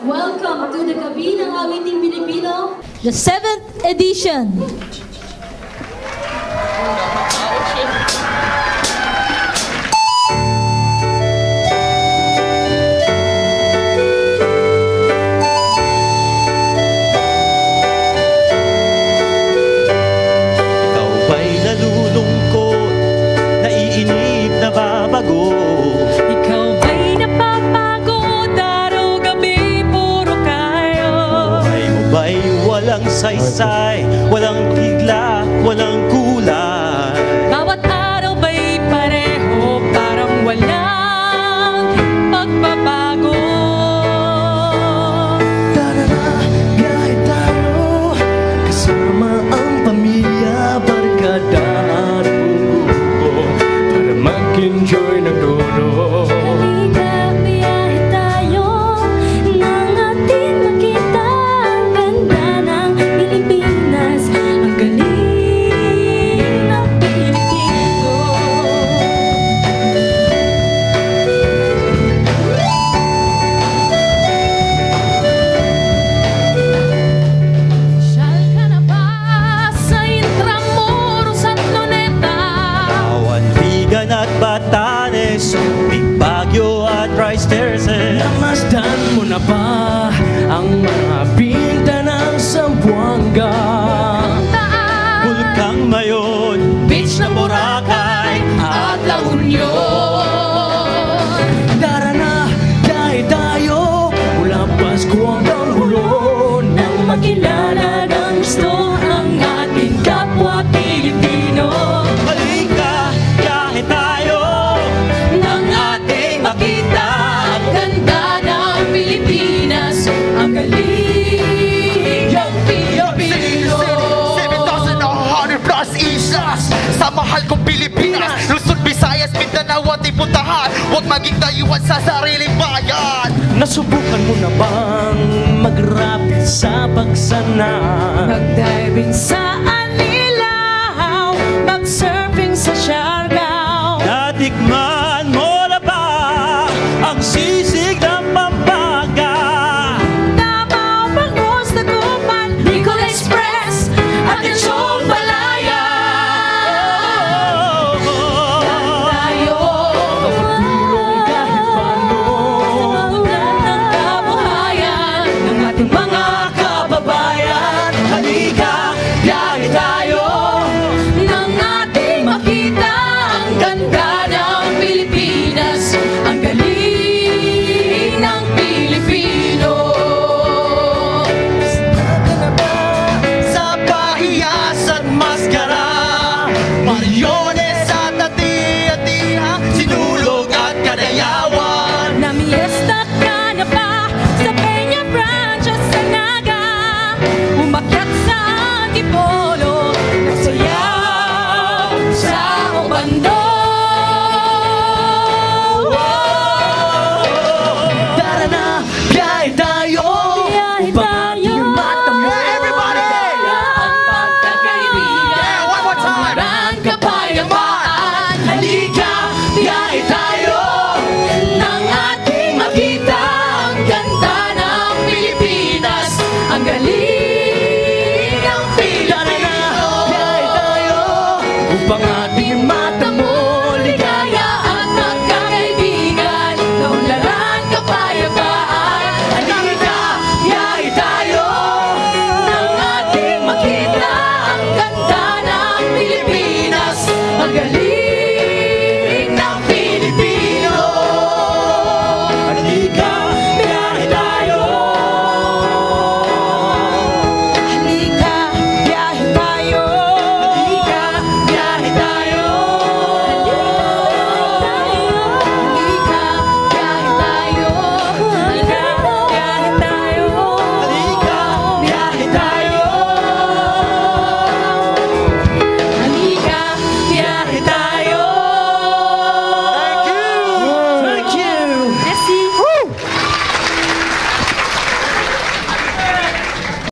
Welcome to the Gabi ng Awiting Pilipino, the 7th edition. Ikaw ba'y nalulungkot, naiinip, nababago? Ikaw ba'y napapagod, araw-gabi, puro kayo? Buhay mo ba'y walang saysay, walang bigla, walang kulay? Bawat araw ba'y pareho, parang walang pagbabago? Tara na, biyahe tayo, kasama ang pamilya, barkada at grupo, para mag-enjoy ng todo. Halika, biyahe tayo, nang ating makita ang ganda ng Pilipinas, ang galing ng Pilipino. Siyal ka na ba sa Intramuros at Luneta? Awantigan at Batanes, Big Baguio at Rice Terraces. Namasdan mo na ba ang mga pinta ng Zamboanga? Bulkang Mayon, Beach ng Boracay at La Union. Tara na, biyahe tayo, mula Pasko hanggang Hulo, nang makilala ng gusto ang ating kapwa Pilipino. halika, biyahe tayo, Nang ating makita ang ganda ng Pilipinas, ang galing ng Pilipino. 7,100 plus islas sa mahal kong Pilipinas. Luzon, Visayas, Mindanao ating puntahan. Huwag maging dayuhan sa sariling bayan. Nasubukan mo na bang mag-rapid sa pagsanay? Mag-diving sa Anilaw, mag-surfing sa Siargao. natikman mo na ba ang sisig ng Pampanga? Davao, Bangus, Dagupan, Bicol Express, at Lechong Balaya. Tayo, Tulong kahit paano, ulan ng kabuhayan ng ating mga kababayan. halika, biyahe tayo. Nang ating makita ang ganda ng Pilipinas, ang galing ng Pilipino. Sa pahiyas at maskara, maryones at ati-atiha, sinulog at kanayawan. Namiesta ka na ba sa Peña Francia, sa Naga? Umakyat sa Antipolo, nagsayaw sa Obando. Tara na, biyahe tayo, Biyahe upang tayo. ating matamo. Everybody! Ang pagkakaibigan, Yeah, one more time. marang kapayapaan. Halika, biyahe tayo, nang ating makita ang ganda ng Pilipinas, ang galing ng Tara na, biyahe Pilipino. tayo, upang ating matamo. Ligaya at magkakaibigan, naunlaran kapayapaan. Halika, biyahe tayo, nang ating makita ang ganda ng Pilipinas, ang galing